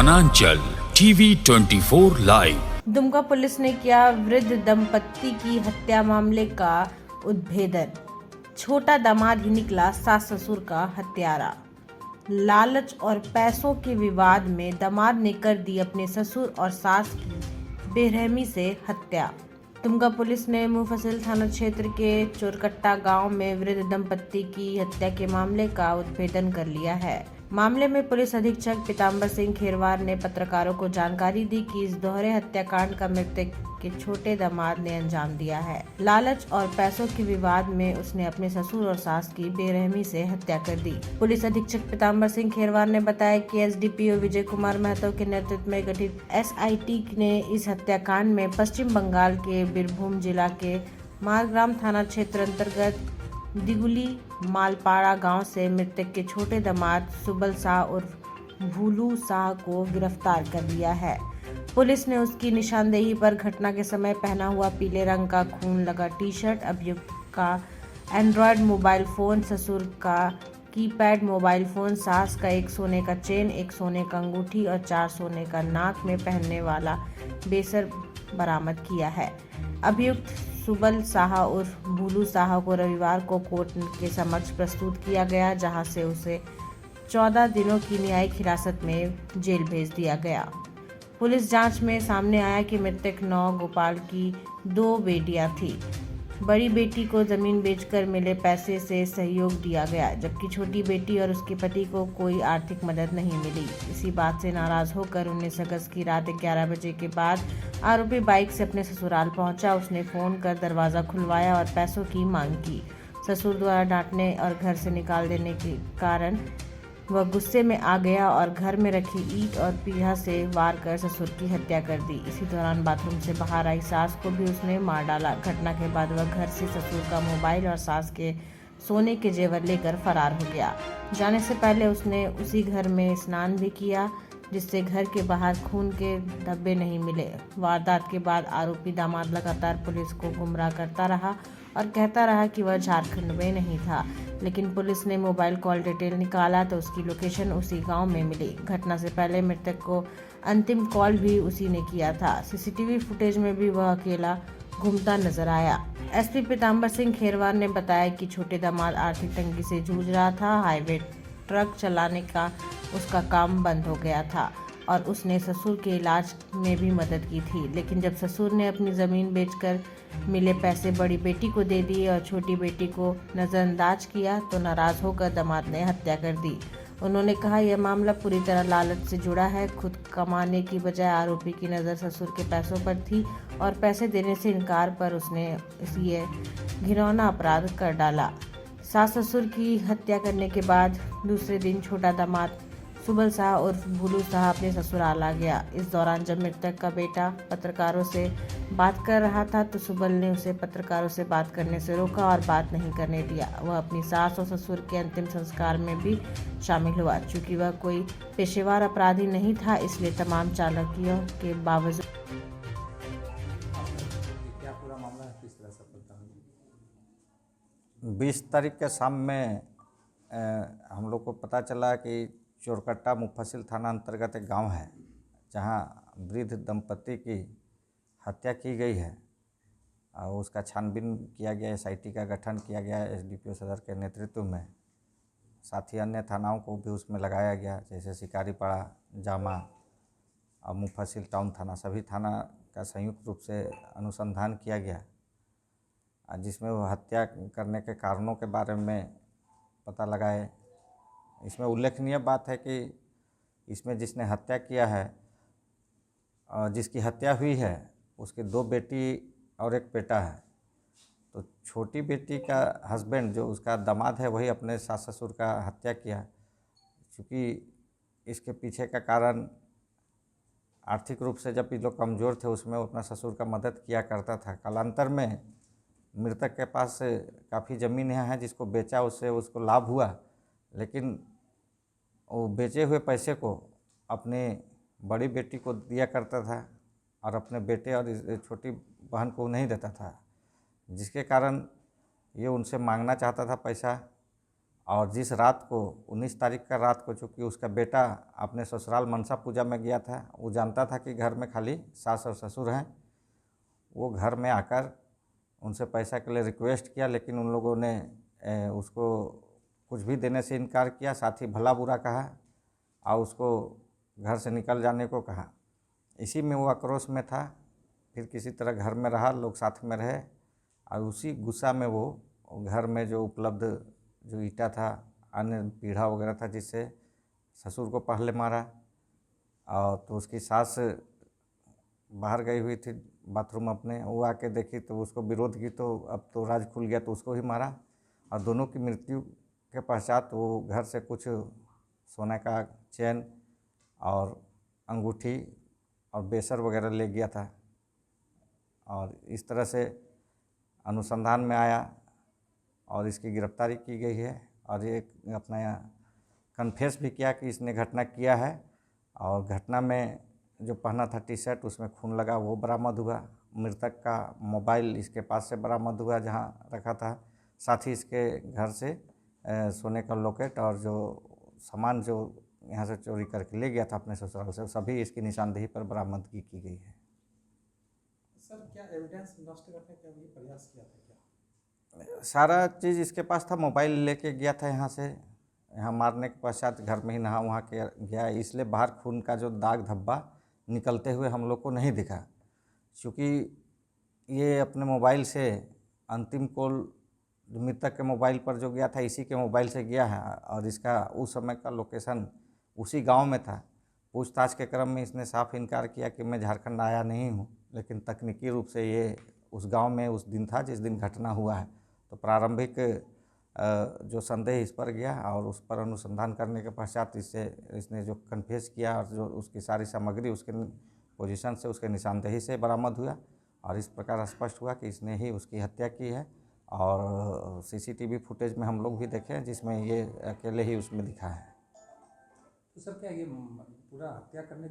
वनांचल TV 24 live. Dumka police ने किया वृद्ध दंपत्ति की हत्या मामले का उद्भेदन। छोटा दामाद ही निकला सास ससुर का हत्यारा। लालच और पैसों के विवाद में दामाद ने कर दी अपने ससुर और सास की बेरहमी से हत्या। दुमका पुलिस ने मुफस्सिल थाना क्षेत्र के चोरकट्टा गांव में वृद्ध दंपत्ति की हत्या के मामले का उद्भेदन कर लिया है। मामले में पुलिस अधीक्षक पीताम्बर सिंह खेरवार ने पत्रकारों को जानकारी दी कि इस दोहरे हत्याकांड का मृतक के छोटे दामाद ने अंजाम दिया है। लालच और पैसों के विवाद में उसने अपने ससुर और सास की बेरहमी से हत्या कर दी। पुलिस अधीक्षक पीताम्बर सिंह खेरवार ने बताया कि एसडीपीओ विजय कुमार महतो के नेतृत्व में गठित एसआईटी ने इस हत्याकांड में पश्चिम बंगाल के बीरभूम जिला के मारग्राम थाना क्षेत्र अंतर्गत दिगुली मालपाड़ा गांव से मृतक के छोटे दामाद सुबल शाह उर्फ भूलू शाह को गिरफ्तार कर लिया है। पुलिस ने उसकी निशानदेही पर घटना के समय पहना हुआ पीले रंग का खून लगा टी-शर्ट, अभियुक्त का एंड्रॉयड मोबाइल फोन, ससुर का कीपैड मोबाइल फोन, सास का एक सोने का चेन, एक सोने का अंगूठी और 4 सोने का नाक में पहनने वाला बेसर बरामद किया है। अभियुक्त सुबल शाह उर्फ भूलू शाह को रविवार को कोर्ट के समक्ष प्रस्तुत किया गया, जहां से उसे 14 दिनों की न्यायिक हिरासत में जेल भेज दिया गया। पुलिस जांच में सामने आया कि मृतक गोपाल की 2 बेटियां थी। बड़ी बेटी को जमीन बेचकर मिले पैसे से सहयोग दिया गया, जबकि छोटी बेटी और उसके पति को कोई आर्थिक मदद नहीं मिली। इसी बात से नाराज होकर 19 अगस्त की रात 11 बजे के बाद आरोपी बाइक से अपने ससुराल पहुंचा। उसने फोन कर दरवाजा खुलवाया और पैसों की मांग की। ससुर द्वारा डांटने और घर से निकाल देने के कारण वह गुस्से में आ गया और घर में रखी ईंट और पीढ़ा से वार कर ससुर की हत्या कर दी। इसी दौरान बाथरूम से बाहर आई सास को भी उसने मार डाला। घटना के बाद वह घर से ससुर का मोबाइल और सास के सोने के जेवर लेकर फरार हो गया। जाने से पहले उसने उसी घर में स्नान भी किया, जिससे घर के बाहर खून के धब्बे नहीं मिले। वारदात के बाद आरोपी दामाद लगातार पुलिस को गुमराह करता रहा और कहता रहा कि वह झारखंड में नहीं था, लेकिन पुलिस ने मोबाइल कॉल डिटेल निकाला तो उसकी लोकेशन उसी गांव में मिली। घटना से पहले मृतक को अंतिम कॉल भी उसी ने किया था। सीसीटीवी फुटेज में भी वह अकेला घूमता नजर आया। एसपी पीताम्बर सिंह खेरवार ने बताया कि छोटे दामाद आर्थिक तंगी से जूझ रहा था। हाईवे ट्रक चलाने का उसका काम बंद हो गया था और उसने ससुर के इलाज में भी मदद की थी, लेकिन जब ससुर ने अपनी ज़मीन बेचकर मिले पैसे बड़ी बेटी को दे दिए और छोटी बेटी को नज़रअंदाज किया तो नाराज होकर दामाद ने हत्या कर दी। उन्होंने कहा, यह मामला पूरी तरह लालच से जुड़ा है। खुद कमाने की बजाय आरोपी की नज़र ससुर के पैसों पर थी और पैसे देने से इनकार पर उसने ये घिनौना अपराध कर डाला। सास ससुर की हत्या करने के बाद दूसरे दिन छोटा दामाद सुबल शाह उर्फ भूलू शाह अपने ससुराल आ गया। इस दौरान जब मृतक का बेटा पत्रकारों से बात कर रहा था तो सुबल ने उसे पत्रकारों से बात करने से रोका और बात नहीं करने दिया। वह अपनी सास और ससुर के अंतिम संस्कार में भी शामिल हुआ। चूंकि वह कोई पेशेवर अपराधी नहीं था, इसलिए तमाम चालाकियों के बावजूद 20 तारीख के शाम में हम लोग को पता चला कि चोरकट्टा मुफस्सिल थाना अंतर्गत एक गांव है, जहां वृद्ध दंपत्ति की हत्या की गई है और उसका छानबीन किया गया। एसआईटी का गठन किया गया एसडीपीओ सदर के नेतृत्व में। साथ ही अन्य थानाओं को भी उसमें लगाया गया, जैसे शिकारीपाड़ा, जामा और मुफस्सिल टाउन थाना। सभी थाना का संयुक्त रूप से अनुसंधान किया गया, जिसमें वो हत्या करने के कारणों के बारे में पता लगाए। इसमें उल्लेखनीय बात है कि इसमें जिसने हत्या किया है और जिसकी हत्या हुई है, उसकी 2 बेटी और 1 बेटा है। तो छोटी बेटी का हस्बैंड, जो उसका दामाद है, वही अपने सास ससुर का हत्या किया। चूँकि इसके पीछे का कारण आर्थिक रूप से जब ये लोग कमज़ोर थे, उसमें वो अपना ससुर का मदद किया करता था। कालांतर में मृतक के पास काफ़ी ज़मीन है जिसको बेचा, उससे उसको लाभ हुआ, लेकिन वो बेचे हुए पैसे को अपने बड़ी बेटी को दिया करता था और अपने बेटे और छोटी बहन को नहीं देता था, जिसके कारण ये उनसे मांगना चाहता था पैसा और जिस रात को 19 तारीख का रात को चूँकि उसका बेटा अपने ससुराल मनसा पूजा में गया था, वो जानता था कि घर में खाली सास और ससुर हैं। वो घर में आकर उनसे पैसा के लिए रिक्वेस्ट किया, लेकिन उन लोगों ने उसको कुछ भी देने से इनकार किया, साथ ही भला बुरा कहा और उसको घर से निकल जाने को कहा। इसी में वो आक्रोश में था। फिर किसी तरह घर में रहा, लोग साथ में रहे और उसी गुस्सा में वो घर में जो उपलब्ध जो ईंटा था, अन्य पीढ़ा वगैरह था, जिससे ससुर को पहले मारा। और तो उसकी सास बाहर गई हुई थी बाथरूम अपने, वो आके देखी तो उसको विरोध की, तो अब तो राज खुल गया, तो उसको ही मारा। और दोनों की मृत्यु के पश्चात वो घर से कुछ सोने का चैन और अंगूठी और बेसर वगैरह ले गया था। और इस तरह से अनुसंधान में आया और इसकी गिरफ्तारी की गई है। और ये अपना कन्फेस भी किया कि इसने घटना किया है। और घटना में जो पहना था टी शर्ट, उसमें खून लगा, वो बरामद हुआ। मृतक का मोबाइल इसके पास से बरामद हुआ जहाँ रखा था। साथ ही इसके घर से सोने का लॉकेट और जो सामान जो यहाँ से चोरी करके ले गया था अपने ससुराल से, सभी इसकी निशानदेही पर बरामदगी की गई है। सर, क्या एविडेंस नष्ट करने का भी प्रयास किया था क्या? सारा चीज़ इसके पास था। मोबाइल लेके गया था यहाँ से, यहाँ मारने के पश्चात घर में ही नहा वहाँ के गया, इसलिए बाहर खून का जो दाग धब्बा निकलते हुए हम लोग को नहीं दिखा। क्योंकि ये अपने मोबाइल से अंतिम कॉल मृतक के मोबाइल पर जो गया था, इसी के मोबाइल से गया है और इसका उस समय का लोकेशन उसी गांव में था। पूछताछ के क्रम में इसने साफ इनकार किया कि मैं झारखंड आया नहीं हूं, लेकिन तकनीकी रूप से ये उस गांव में उस दिन था जिस दिन घटना हुआ है। तो प्रारंभिक जो संदेह इस पर गया और उस पर अनुसंधान करने के पश्चात इसने जो कन्फेस किया और जो उसकी सारी सामग्री उसके पोजीशन से, उसके निशानदेही से बरामद हुआ और इस प्रकार स्पष्ट हुआ कि इसने ही उसकी हत्या की है। और सीसीटीवी फुटेज में हम लोग भी देखे हैं जिसमें ये अकेले ही उसमें दिखा है। तो सर, क्या ये पूरा हत्या करने